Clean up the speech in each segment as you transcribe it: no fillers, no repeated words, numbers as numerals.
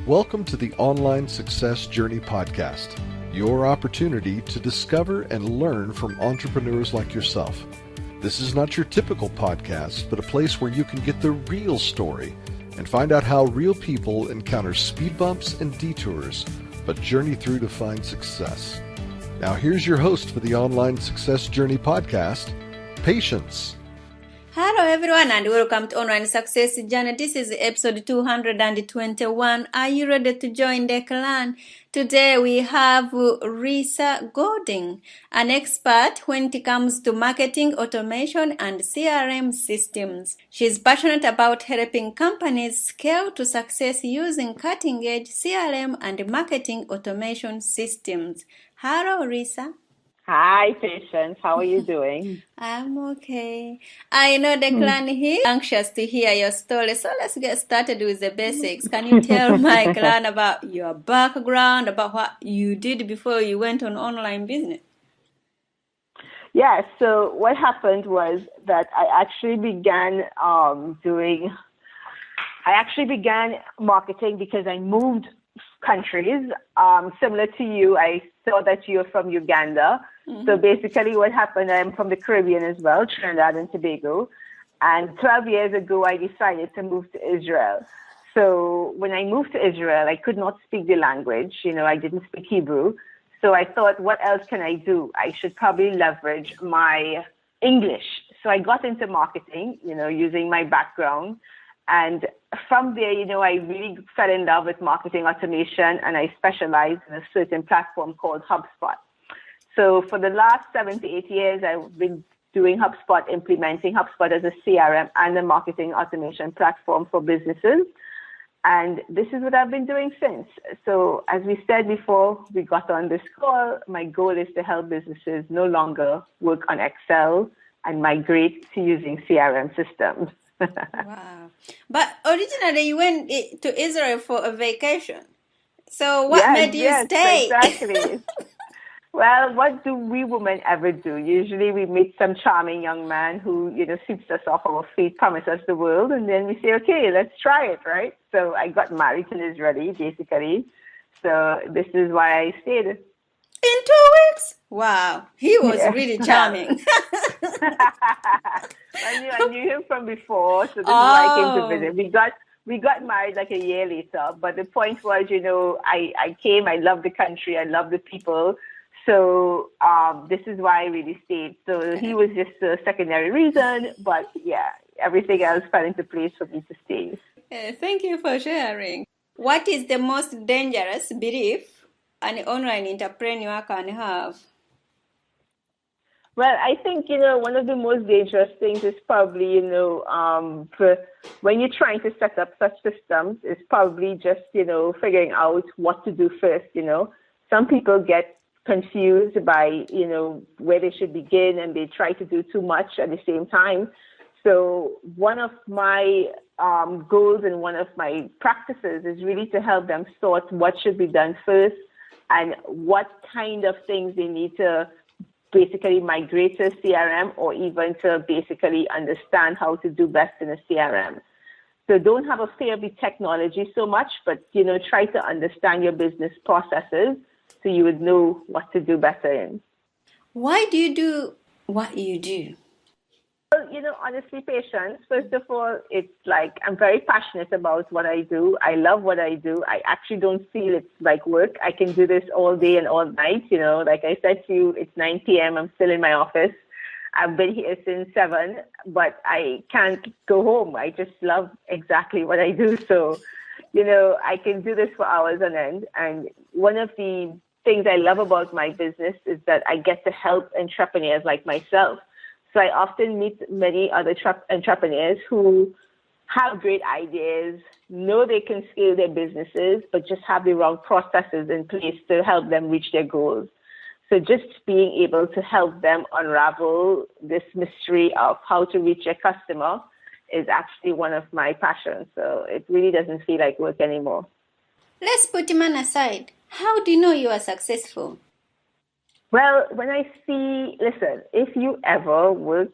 Welcome to the Online Success Journey podcast, your opportunity to discover and learn from entrepreneurs like yourself. This is not your typical podcast, but a place where you can get the real story and find out how real people encounter speed bumps and detours, but journey through to find success. Now here's your host for the Online Success Journey podcast, Patience. Hello everyone and welcome to Online Success Journey. This is episode 221. Are you ready to join the clan? Today we have Resa Gooding, an expert when it comes to marketing automation and CRM systems. She's passionate about helping companies scale to success using cutting-edge CRM and marketing automation systems. Hello Resa. Hi, Patience. How are you doing? I'm okay. I know the clan here is anxious to hear your story, so let's get started with the basics. Can you tell my clan about your background, about what you did before you went on online business? Yeah, so what happened was that I actually began marketing because I moved countries. Similar to you, I saw that you're from Uganda. Mm-hmm. So basically what happened, I'm from the Caribbean as well, Trinidad and Tobago. And 12 years ago, I decided to move to Israel. So when I moved to Israel, I could not speak the language. I didn't speak Hebrew. So I thought, what else can I do? I should probably leverage my English. So I got into marketing, using my background. And from there, I really fell in love with marketing automation, and I specialized in a certain platform called HubSpot. So for the last 7 to 8 years, I've been doing HubSpot, implementing HubSpot as a CRM and a marketing automation platform for businesses. And this is what I've been doing since. So as we said before we got on this call, my goal is to help businesses no longer work on Excel and migrate to using CRM systems. Wow. But originally you went to Israel for a vacation. So what made you stay? Exactly. Well, what do we women ever do? Usually we meet some charming young man who, sweeps us off our feet, promises us the world, and then we say, okay, let's try it, right? So I got married to an Israeli, basically. So this is why I stayed. In 2 weeks? Wow. He was really charming. I knew him from before, so this is why I came to visit. We got married like a year later, but the point was, I came, I love the country, I love the people. So this is why I really stayed. So he was just a secondary reason, but yeah, everything else fell into place for me to stay. Thank you for sharing. What is the most dangerous belief an online entrepreneur can have? Well, I think, one of the most dangerous things is probably, when you're trying to set up such systems, is probably just, figuring out what to do first, Some people get confused by, where they should begin, and they try to do too much at the same time. So one of my goals and one of my practices is really to help them sort what should be done first and what kind of things they need to basically migrate to CRM, or even to basically understand how to do best in a CRM. So don't have a fear of the technology so much, but, try to understand your business processes so you would know what to do better in. Why do you do what you do? Well, honestly, Patience, first of all, it's like I'm very passionate about what I do. I love what I do. I actually don't feel it's like work. I can do this all day and all night. Like I said to you, it's 9 p.m. I'm still in my office. I've been here since 7, but I can't go home. I just love exactly what I do. So, I can do this for hours on end. And one of the things I love about my business is that I get to help entrepreneurs like myself. So I often meet many other entrepreneurs who have great ideas, know they can scale their businesses, but just have the wrong processes in place to help them reach their goals. So just being able to help them unravel this mystery of how to reach a customer is actually one of my passions. So it really doesn't feel like work anymore. Let's put man aside. How do you know you are successful? Well, when I see, listen, if you ever were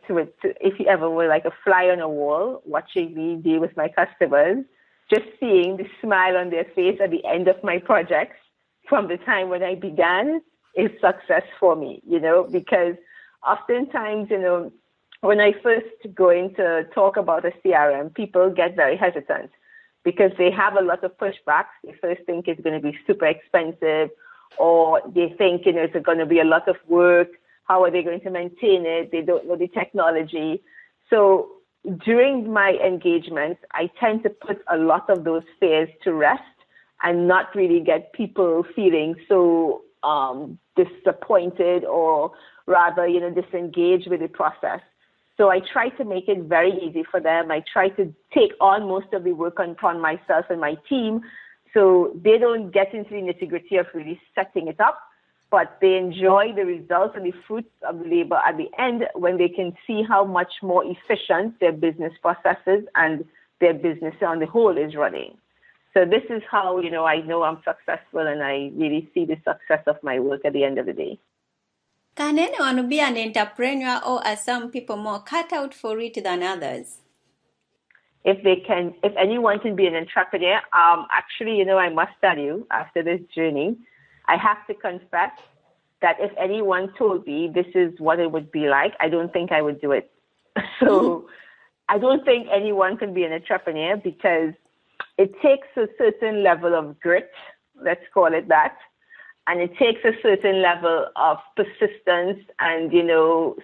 like a fly on a wall watching me deal with my customers, just seeing the smile on their face at the end of my projects from the time when I began is success for me, because oftentimes, when I first go in to talk about a CRM, people get very hesitant because they have a lot of pushbacks. They first think it's going to be super expensive, or they think, it's going to be a lot of work. How are they going to maintain it? They don't know the technology. So during my engagements, I tend to put a lot of those fears to rest and not really get people feeling so disappointed or rather, disengaged with the process. So I try to make it very easy for them. I try to take on most of the work upon myself and my team so they don't get into the nitty-gritty of really setting it up, but they enjoy the results and the fruits of the labor at the end when they can see how much more efficient their business processes and their business on the whole is running. So this is how, I know I'm successful and I really see the success of my work at the end of the day. Can anyone be an entrepreneur, or are some people more cut out for it than others? If anyone can be an entrepreneur, actually, I must tell you, after this journey, I have to confess that if anyone told me this is what it would be like, I don't think I would do it. So I don't think anyone can be an entrepreneur because it takes a certain level of grit, let's call it that. And it takes a certain level of persistence and,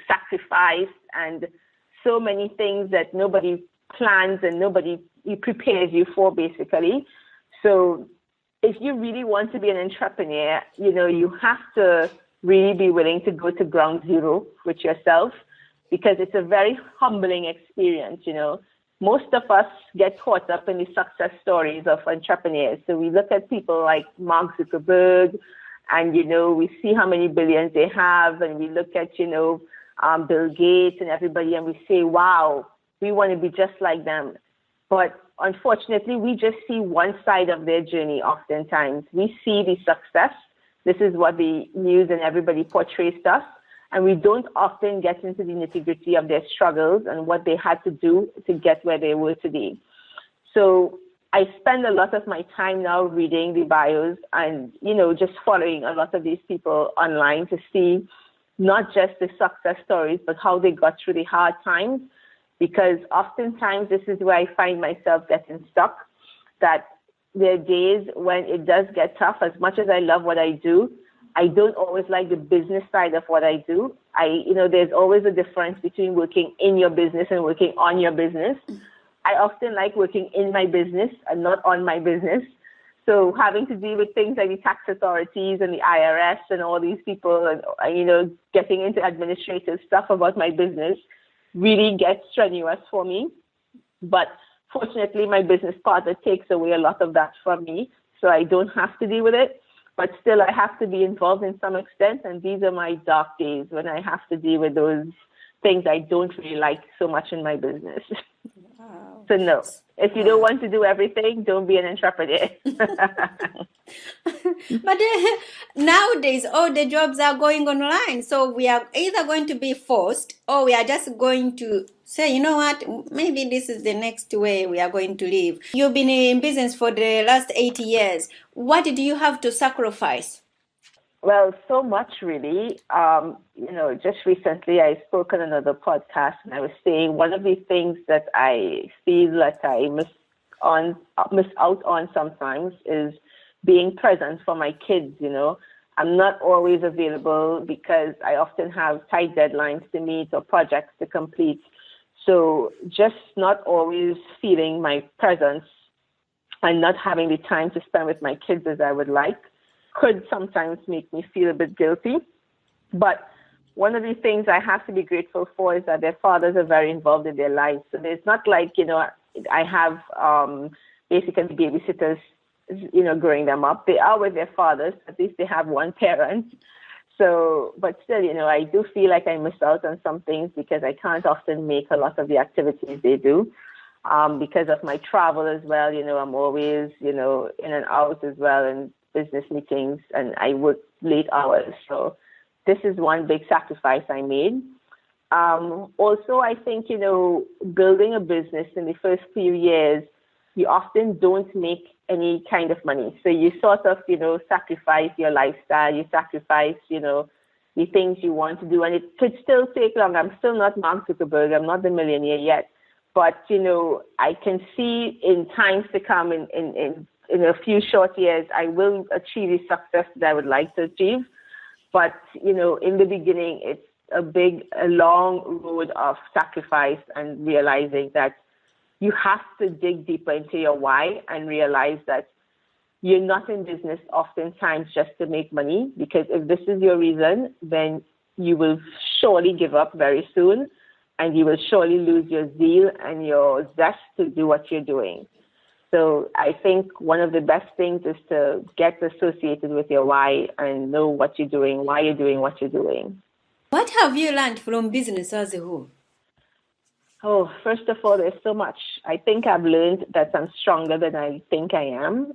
sacrifice and so many things that nobody plans and nobody prepares you for, basically. So if you really want to be an entrepreneur, you have to really be willing to go to ground zero with yourself because it's a very humbling experience, Most of us get caught up in the success stories of entrepreneurs. So we look at people like Mark Zuckerberg, and, we see how many billions they have, and we look at, Bill Gates and everybody, and we say, wow, we want to be just like them. But unfortunately, we just see one side of their journey oftentimes. We see the success. This is what the news and everybody portrays to us. And we don't often get into the nitty-gritty of their struggles and what they had to do to get where they were today. So I spend a lot of my time now reading the bios and, just following a lot of these people online to see not just the success stories, but how they got through the hard times. Because oftentimes this is where I find myself getting stuck, that there are days when it does get tough. As much as I love what I do, I don't always like the business side of what I do. There's always a difference between working in your business and working on your business. I often like working in my business and not on my business. So having to deal with things like the tax authorities and the IRS and all these people and, getting into administrative stuff about my business really gets strenuous for me. But fortunately, my business partner takes away a lot of that from me, so I don't have to deal with it. But still, I have to be involved in some extent, and these are my dark days when I have to deal with those things I don't really like so much in my business. Wow. So no, if you don't want to do everything, don't be an entrepreneur. But nowadays, all the jobs are going online. So we are either going to be forced or we are just going to say, you know what, maybe this is the next way we are going to live. You've been in business for the last 80 years. What did you have to sacrifice? Well, so much really. Just recently I spoke on another podcast and I was saying one of the things that I feel like I miss out on sometimes is being present for my kids, I'm not always available because I often have tight deadlines to meet or projects to complete. So just not always feeling my presence and not having the time to spend with my kids as I would like could sometimes make me feel a bit guilty. But one of the things I have to be grateful for is that their fathers are very involved in their lives. So it's not like, I have basically babysitters, growing them up. They are with their fathers. At least they have one parent. So, but still, I do feel like I miss out on some things because I can't often make a lot of the activities they do. Because of my travel as well, I'm always, in and out as well in business meetings, and I work late hours. So this is one big sacrifice I made. Also, I think, building a business in the first few years, you often don't make any kind of money. So you sort of, sacrifice your lifestyle, you sacrifice, the things you want to do. And it could still take long. I'm still not Mark Zuckerberg. I'm not the millionaire yet. But, I can see in times to come, in a few short years, I will achieve the success that I would like to achieve. But, in the beginning, it's a long road of sacrifice and realizing that you have to dig deeper into your why and realize that you're not in business oftentimes just to make money, because if this is your reason, then you will surely give up very soon, and you will surely lose your zeal and your zest to do what you're doing. So I think one of the best things is to get associated with your why and know what you're doing, why you're doing what you're doing. What have you learned from business as a whole? Oh, first of all, there's so much. I think I've learned that I'm stronger than I think I am.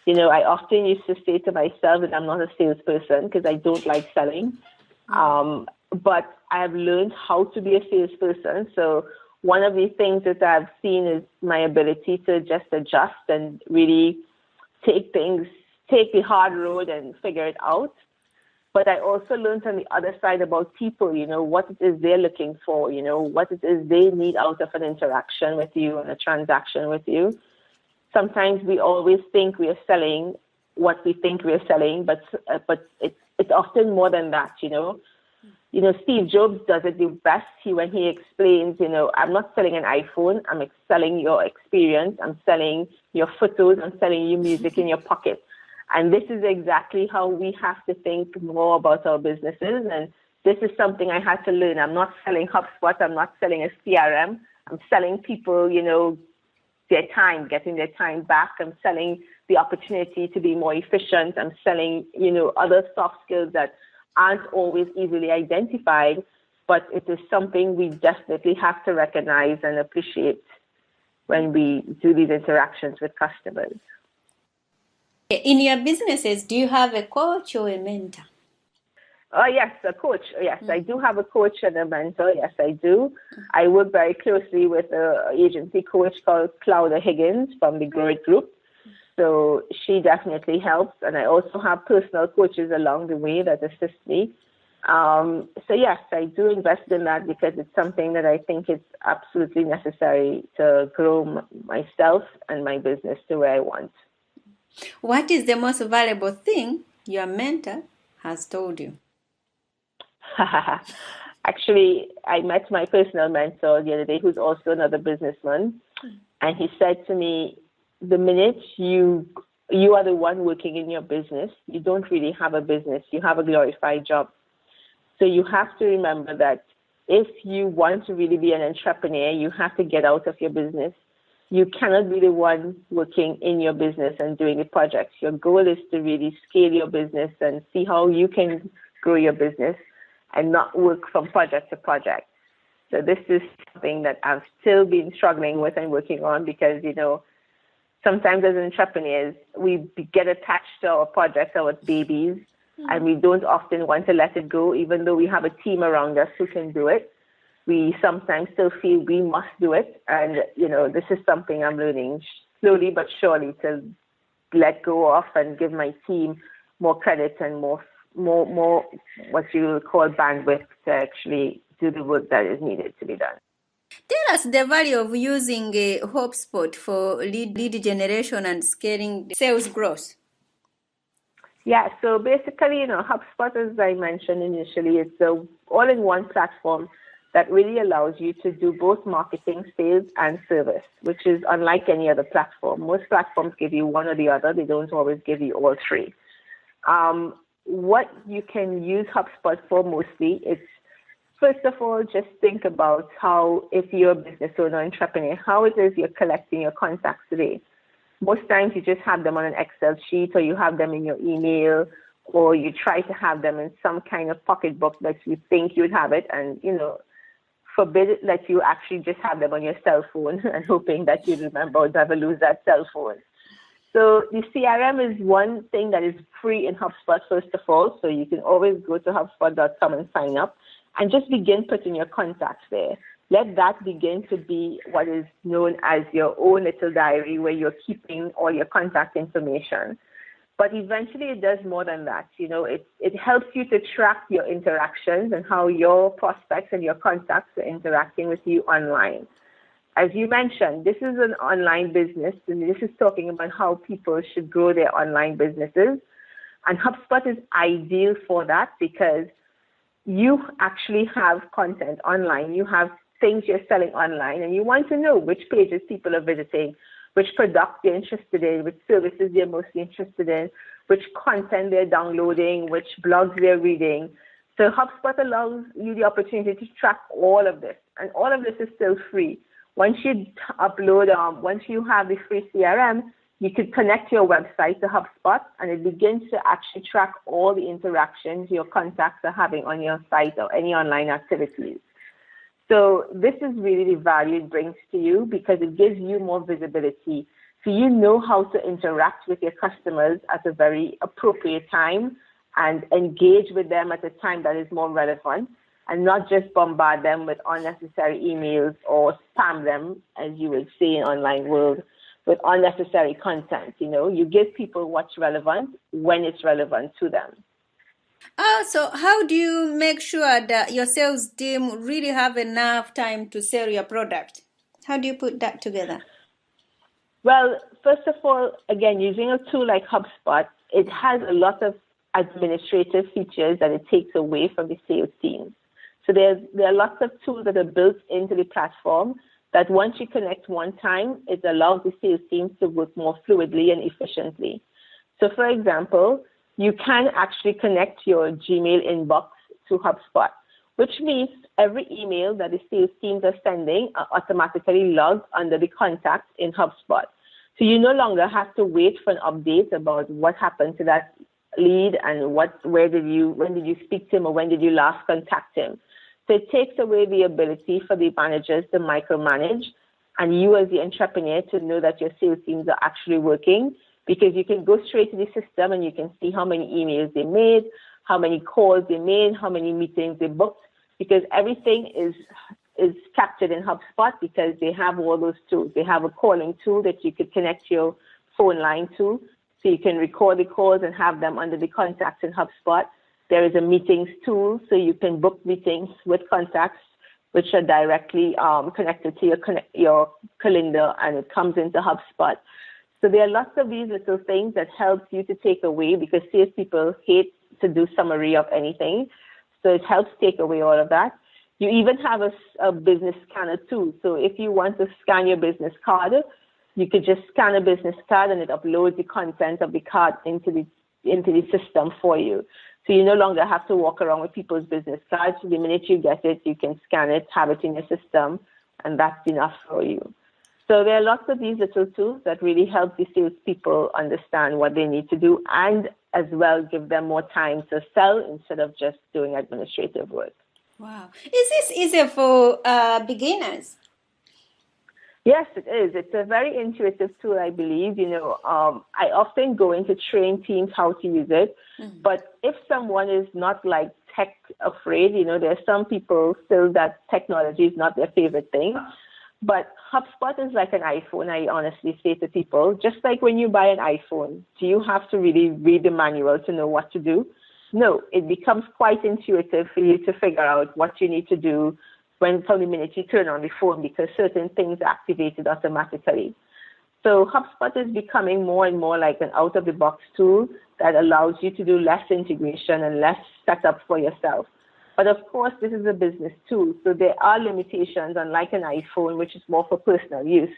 I often used to say to myself that I'm not a salesperson because I don't like selling. But I've learned how to be a salesperson. So one of the things that I've seen is my ability to just adjust and really take the hard road and figure it out. But I also learned on the other side about people, what it is they're looking for, what it is they need out of an interaction with you and a transaction with you. Sometimes we always think we are selling what we think we're selling, but it's often more than that, Steve Jobs does it the best when he explains, I'm not selling an iPhone, I'm selling your experience, I'm selling your photos, I'm selling you music in your pocket. And this is exactly how we have to think more about our businesses. And this is something I had to learn. I'm not selling HubSpot, I'm not selling a CRM, I'm selling people, their time, getting their time back. I'm selling the opportunity to be more efficient. I'm selling, other soft skills that aren't always easily identified, but it is something we definitely have to recognize and appreciate when we do these interactions with customers. In your businesses, do you have a coach or a mentor? Oh, yes, a coach. Yes, I do have a coach and a mentor. Yes, I do. I work very closely with an agency coach called Claudia Higgins from the Grow It Group. So she definitely helps. And I also have personal coaches along the way that assist me. So, yes, I do invest in that because it's something that I think is absolutely necessary to grow myself and my business to where I want. What is the most valuable thing your mentor has told you? Actually, I met my personal mentor the other day, who's also another businessman. And he said to me, the minute you are the one working in your business, you don't really have a business. You have a glorified job. So you have to remember that if you want to really be an entrepreneur, you have to get out of your business. You cannot be the one working in your business and doing the projects. Your goal is to really scale your business and see how you can grow your business and not work from project to project. So this is something that I've still been struggling with and working on because, sometimes as entrepreneurs, we get attached to our projects, our babies, and we don't often want to let it go, even though we have a team around us who can do it. We sometimes still feel we must do it. And, this is something I'm learning slowly but surely to let go of and give my team more credit and more what you would call bandwidth to actually do the work that is needed to be done. Tell us the value of using HubSpot for lead generation and scaling sales growth. Yeah, so basically, HubSpot, as I mentioned initially, it's an all-in-one platform that really allows you to do both marketing, sales, and service, which is unlike any other platform. Most platforms give you one or the other. They don't always give you all three. What you can use HubSpot for mostly is, first of all, just think about how, if you're a business owner, entrepreneur, how it is you're collecting your contacts today. Most times you just have them on an Excel sheet, or you have them in your email, or you try to have them in some kind of pocketbook that you think you'd have it, and, forbid it that you actually just have them on your cell phone and hoping that you remember or never lose that cell phone. So the CRM is one thing that is free in HubSpot, first of all. So you can always go to HubSpot.com and sign up and just begin putting your contacts there. let that begin to be what is known as your own little diary where you're keeping all your contact information. But eventually it does more than that. It helps you to track your interactions and how your prospects and your contacts are interacting with you online. As you mentioned, this is an online business, and this is talking about how people should grow their online businesses. And HubSpot is ideal for that because you actually have content online. You have things you're selling online, and you want to know which pages people are visiting, which product they're interested in, which services they're mostly interested in, which content they're downloading, which blogs they're reading. So HubSpot allows you the opportunity to track all of this, and all of this is still free. Once you once you have the free CRM, you could connect your website to HubSpot, and it begins to actually track all the interactions your contacts are having on your site or any online activities. So this is really the value it brings to you because it gives you more visibility. So you know how to interact with your customers at a very appropriate time and engage with them at a time that is more relevant and not just bombard them with unnecessary emails or spam them, as you would say in online world, with unnecessary content. You give people what's relevant when it's relevant to them. So how do you make sure that your sales team really have enough time to sell your product? How do you put that together? Well, first of all, again, using a tool like HubSpot, it has a lot of administrative features that it takes away from the sales team. So there are lots of tools that are built into the platform that once you connect one time, it allows the sales teams to work more fluidly and efficiently. So for example, you can actually connect your Gmail inbox to HubSpot, which means every email that the sales teams are sending are automatically logged under the contacts in HubSpot. So you no longer have to wait for an update about what happened to that lead and when did you speak to him or when did you last contact him. So it takes away the ability for the managers to micromanage and you as the entrepreneur to know that your sales teams are actually working, because you can go straight to the system and you can see how many emails they made, how many calls they made, how many meetings they booked, because everything is captured in HubSpot because they have all those tools. They have a calling tool that you could connect your phone line to, so you can record the calls and have them under the contacts in HubSpot. There is a meetings tool, so you can book meetings with contacts which are directly connected to your calendar, and it comes into HubSpot. So there are lots of these little things that help you to take away, because salespeople hate to do summary of anything. So it helps take away all of that. You even have a business scanner too. So if you want to scan your business card, you could just scan a business card and it uploads the content of the card into the system for you. So you no longer have to walk around with people's business cards. The minute you get it, you can scan it, have it in your system, and that's enough for you. So there are lots of these little tools that really help the salespeople understand what they need to do, and as well give them more time to sell instead of just doing administrative work. Wow. Is this easier for beginners? Yes, it is. It's a very intuitive tool, I believe. I often go in to train teams how to use it. Mm-hmm. But if someone is not like tech afraid, there are some people still that technology is not their favorite thing. But HubSpot is like an iPhone, I honestly say to people. Just like when you buy an iPhone, do you have to really read the manual to know what to do? No, it becomes quite intuitive for you to figure out what you need to do from the minute you turn on the phone, because certain things are activated automatically. So HubSpot is becoming more and more like an out-of-the-box tool that allows you to do less integration and less setup for yourself. But of course, this is a business tool, so there are limitations, unlike an iPhone, which is more for personal use.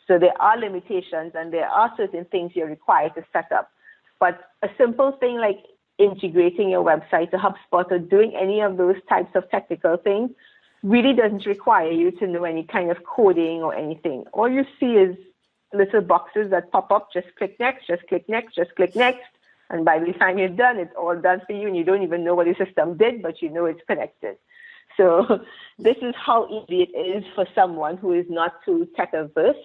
So there are limitations, and there are certain things you're required to set up. But a simple thing like integrating your website to HubSpot or doing any of those types of technical things really doesn't require you to know any kind of coding or anything. All you see is little boxes that pop up, just click next, just click next, just click next. And by the time you're done, it's all done for you, and you don't even know what the system did, but you know it's connected. So this is how easy it is for someone who is not too tech averse.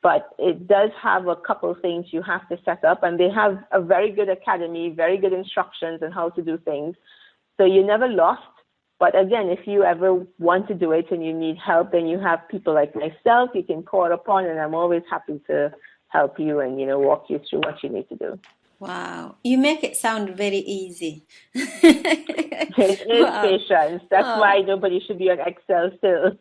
But it does have a couple of things you have to set up, and they have a very good academy, very good instructions on how to do things. So you're never lost. But again, if you ever want to do it and you need help, then you have people like myself you can call upon, and I'm always happy to help you and, walk you through what you need to do. Wow, you make it sound very easy. It is Wow. patience. That's why nobody should be on Excel still.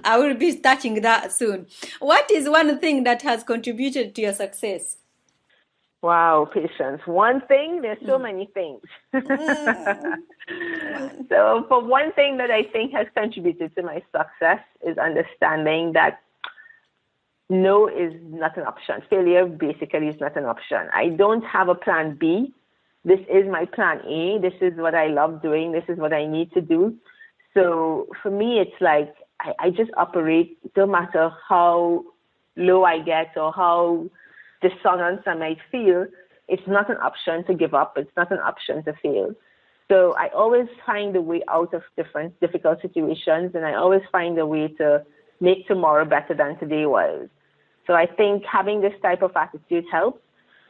I will be touching that soon. What is one thing that has contributed to your success? Wow, patience. One thing, there's so many things. So for one thing that I think has contributed to my success is understanding that no is not an option. Failure basically is not an option. I don't have a plan B. This is my plan A. This is what I love doing. This is what I need to do. So for me, it's like I just operate no matter how low I get or how dissonance I might feel. It's not an option to give up. It's not an option to fail. So I always find a way out of difficult situations, and I always find a way to make tomorrow better than today was. So I think having this type of attitude helps.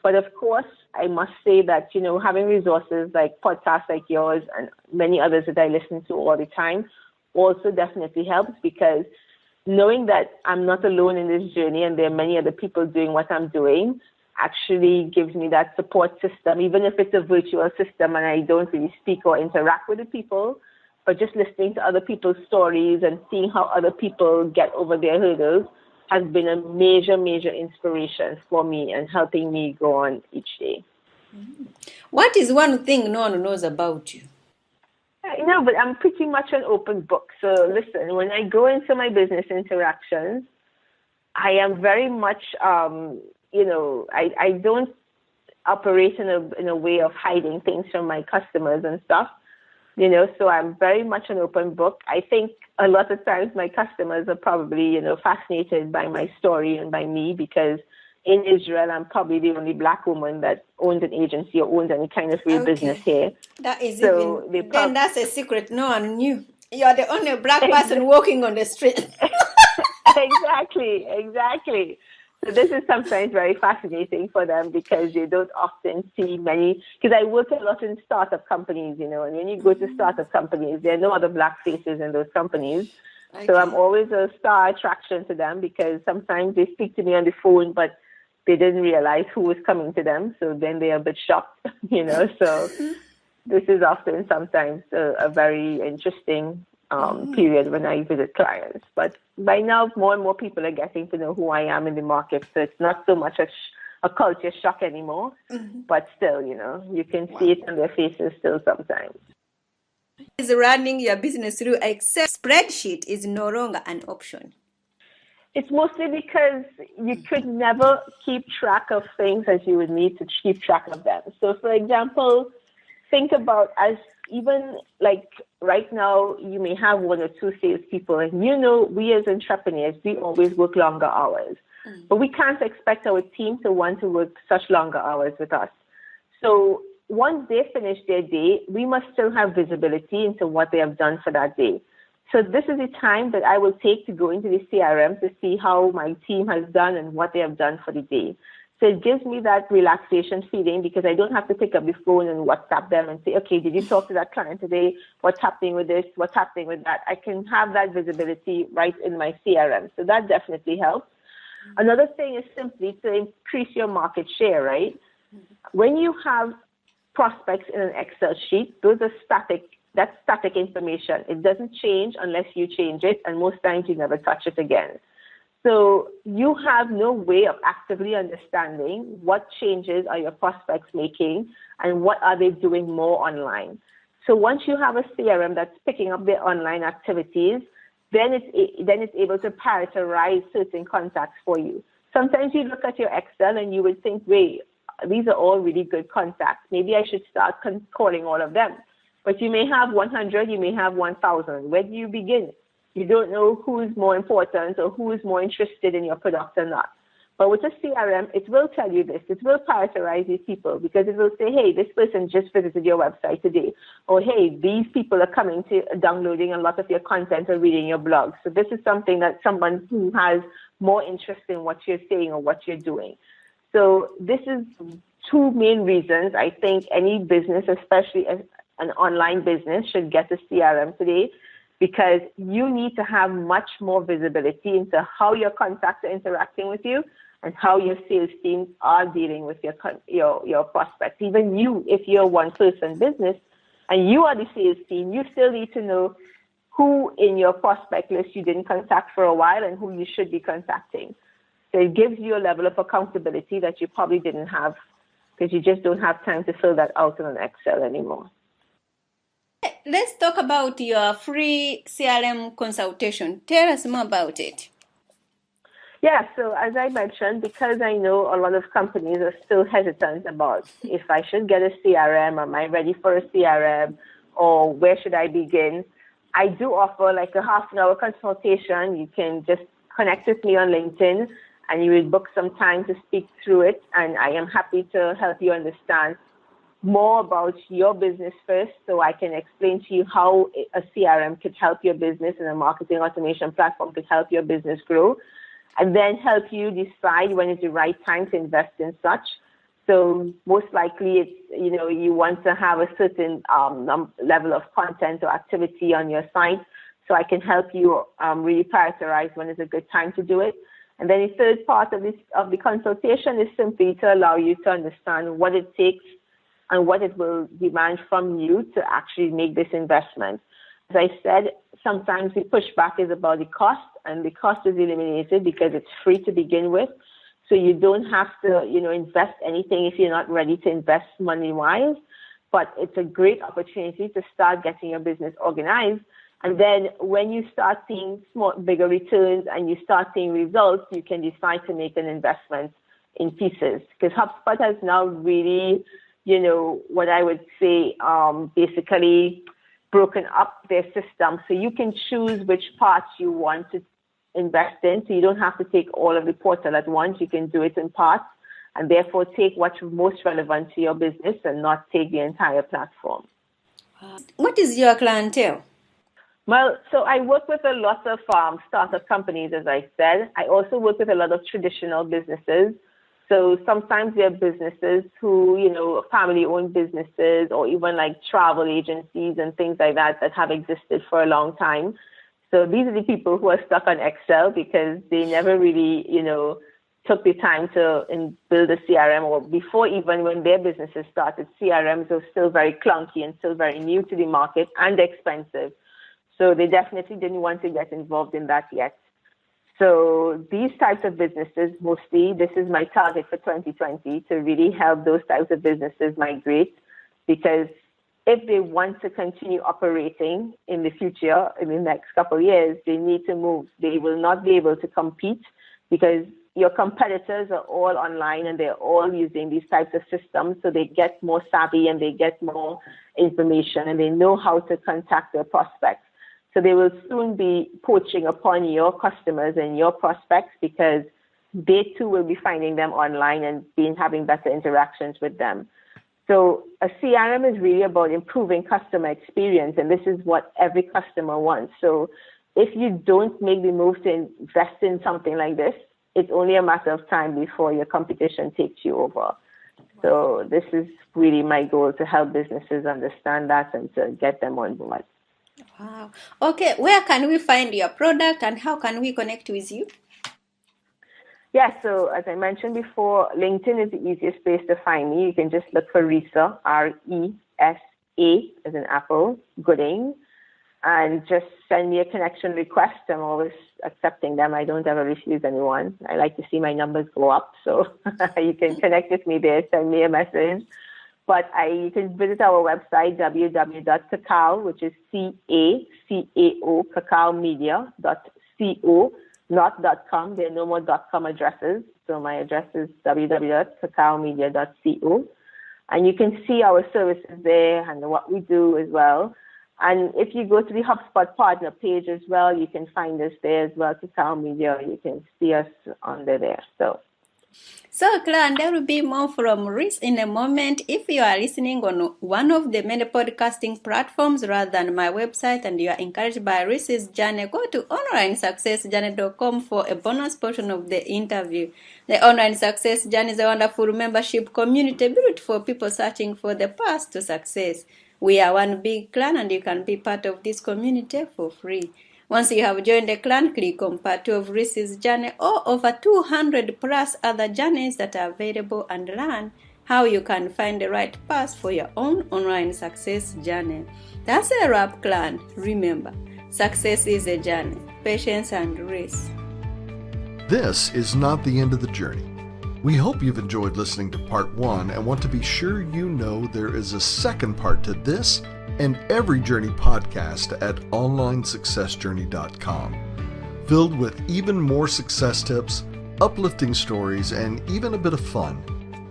But of course, I must say that, having resources like podcasts like yours and many others that I listen to all the time also definitely helps, because knowing that I'm not alone in this journey and there are many other people doing what I'm doing actually gives me that support system, even if it's a virtual system and I don't really speak or interact with the people, but just listening to other people's stories and seeing how other people get over their hurdles has been a major, major inspiration for me and helping me go on each day. What is one thing no one knows about you? But I'm pretty much an open book. So listen, when I go into my business interactions, I am very much, I don't operate in a way of hiding things from my customers and stuff. So I'm very much an open book. I think a lot of times my customers are probably, fascinated by my story and by me, because in Israel, I'm probably the only Black woman that owns an agency or owns any kind of real business here. That is So then that's a secret no one knew. You're the only Black person walking on the street. Exactly. So this is sometimes very fascinating for them, because they don't often see many, because I work a lot in startup companies, and when you go to startup companies, there are no other Black faces in those companies. Okay. So I'm always a star attraction to them, because sometimes they speak to me on the phone, but they didn't realize who was coming to them. So then they're a bit shocked, so this is often sometimes a very interesting period when I visit clients. But by now, more and more people are getting to know who I am in the market. So it's not so much a culture shock anymore, but still, you can see it on their faces still sometimes. Is running your business through Excel spreadsheet is no longer an option? It's mostly because you could never keep track of things as you would need to keep track of them. So, for example, think about as even like right now, you may have one or two salespeople, and we as entrepreneurs, we always work longer hours, but we can't expect our team to want to work such longer hours with us. So once they finish their day, we must still have visibility into what they have done for that day. So this is the time that I will take to go into the CRM to see how my team has done and what they have done for the day. So it gives me that relaxation feeling, because I don't have to pick up the phone and WhatsApp them and say, okay, did you talk to that client today? What's happening with this? What's happening with that? I can have that visibility right in my CRM. So that definitely helps. Another thing is simply to increase your market share, right? When you have prospects in an Excel sheet, those are static. That's static information. It doesn't change unless you change it, and most times you never touch it again. So you have no way of actively understanding what changes are your prospects making and what are they doing more online. So once you have a CRM that's picking up their online activities, then it's able to prioritize certain contacts for you. Sometimes you look at your Excel and you would think, wait, these are all really good contacts. Maybe I should start calling all of them. But you may have 100, you may have 1,000. Where do you begin? You don't know who is more important or who is more interested in your product or not. But with a CRM, it will tell you this. It will prioritize these people, because it will say, hey, this person just visited your website today. Or, hey, these people are coming to downloading a lot of your content or reading your blog. So this is something that someone who has more interest in what you're saying or what you're doing. So this is two main reasons I think any business, especially an online business should get a CRM today, because you need to have much more visibility into how your contacts are interacting with you and how your sales teams are dealing with your prospects. Even you, if you're a one-person business and you are the sales team, you still need to know who in your prospect list you didn't contact for a while and who you should be contacting. So it gives you a level of accountability that you probably didn't have, because you just don't have time to fill that out in an Excel anymore. Let's talk about your free CRM consultation. Tell us more about it. Yeah, so as I mentioned, because I know a lot of companies are still hesitant about if I should get a CRM, am I ready for a CRM, or where should I begin? I do offer like a half-an-hour consultation. You can just connect with me on LinkedIn and you will book some time to speak through it. And I am happy to help you understand more about your business first, so I can explain to you how a CRM could help your business and a marketing automation platform could help your business grow, and then help you decide when is the right time to invest in such. So most likely it's, you want to have a certain level of content or activity on your site, so I can help you really prioritize when is a good time to do it. And then the third part of the consultation is simply to allow you to understand what it takes and what it will demand from you to actually make this investment. As I said, sometimes the pushback is about the cost, and the cost is eliminated because it's free to begin with. So you don't have to, invest anything if you're not ready to invest money-wise. But it's a great opportunity to start getting your business organized. And then when you start seeing bigger returns and you start seeing results, you can decide to make an investment in pieces. Because HubSpot has now really, what I would say, basically broken up their system. So you can choose which parts you want to invest in. So you don't have to take all of the portal at once. You can do it in parts, and therefore take what's most relevant to your business and not take the entire platform. What is your clientele? Well, so I work with a lot of startup companies, as I said. I also work with a lot of traditional businesses. So sometimes there are businesses who, family-owned businesses, or even like travel agencies and things like that have existed for a long time. So these are the people who are stuck on Excel because they never really, took the time to build a CRM, or before even when their businesses started, CRMs were still very clunky and still very new to the market and expensive. So they definitely didn't want to get involved in that yet. So these types of businesses, mostly, this is my target for 2020, to really help those types of businesses migrate, because if they want to continue operating in the future, in the next couple of years, they need to move. They will not be able to compete because your competitors are all online and they're all using these types of systems. So they get more savvy and they get more information and they know how to contact their prospects. So they will soon be poaching upon your customers and your prospects because they too will be finding them online and having better interactions with them. So a CRM is really about improving customer experience, and this is what every customer wants. So if you don't make the move to invest in something like this, it's only a matter of time before your competition takes you over. So this is really my goal, to help businesses understand that and to get them on board. Wow. Okay, where can we find your product and how can we connect with you? Yeah, so as I mentioned before, LinkedIn is the easiest place to find me. You can just look for Resa, R-E-S-A, as in Apple, Gooding, and just send me a connection request. I'm always accepting them. I don't ever refuse anyone. I like to see my numbers go up, so you can connect with me there, send me a message. But you can visit our website, www.cacao, which is C-A-C-A-O, cacaomedia.co, not .com. There are no more .com addresses. So my address is www.cacaomedia.co. And you can see our services there and what we do as well. And if you go to the HubSpot partner page as well, you can find us there as well, Cacao Media. You can see us under there. So, Clan, there will be more from Resa in a moment. If you are listening on one of the many podcasting platforms rather than my website and you are encouraged by Resa's journey, go to onlinesuccessjourney.com for a bonus portion of the interview. The Online Success Journey is a wonderful membership community built for people searching for the path to success. We are one big clan and you can be part of this community for free. Once you have joined the clan, click on part 2 of Resa's journey or over 200 plus other journeys that are available and learn how you can find the right path for your own online success journey. That's a wrap, clan. Remember, success is a journey, patience and grace. This is not the end of the journey. We hope you've enjoyed listening to part 1 and want to be sure you know there is a second part to this and every journey podcast at onlinesuccessjourney.com, filled with even more success tips, uplifting stories, and even a bit of fun.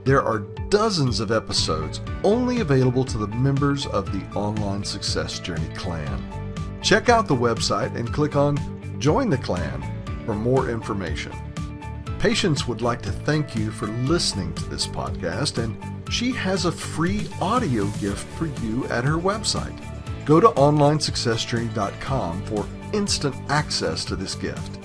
There are dozens of episodes only available to the members of the Online Success Journey clan. Check out the website and click on Join the Clan for more information. Patience would like to thank you for listening to this podcast, and she has a free audio gift for you at her website. Go to onlinesuccessjourney.com for instant access to this gift.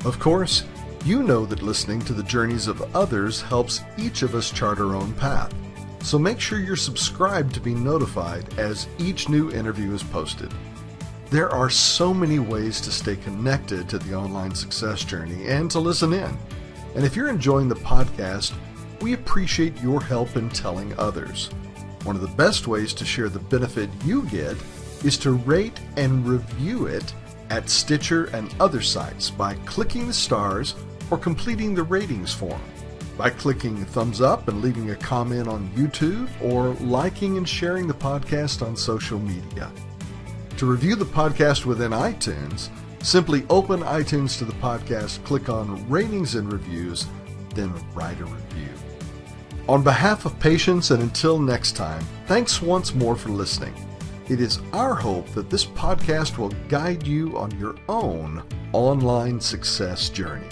Of course, you know that listening to the journeys of others helps each of us chart our own path. So make sure you're subscribed to be notified as each new interview is posted. There are so many ways to stay connected to the online success journey and to listen in. And if you're enjoying the podcast, we appreciate your help in telling others. One of the best ways to share the benefit you get is to rate and review it at Stitcher and other sites by clicking the stars or completing the ratings form, by clicking thumbs up and leaving a comment on YouTube, or liking and sharing the podcast on social media. To review the podcast within iTunes, simply open iTunes to the podcast, click on Ratings and Reviews, then write a review. On behalf of Patience, and until next time, thanks once more for listening. It is our hope that this podcast will guide you on your own online success journey.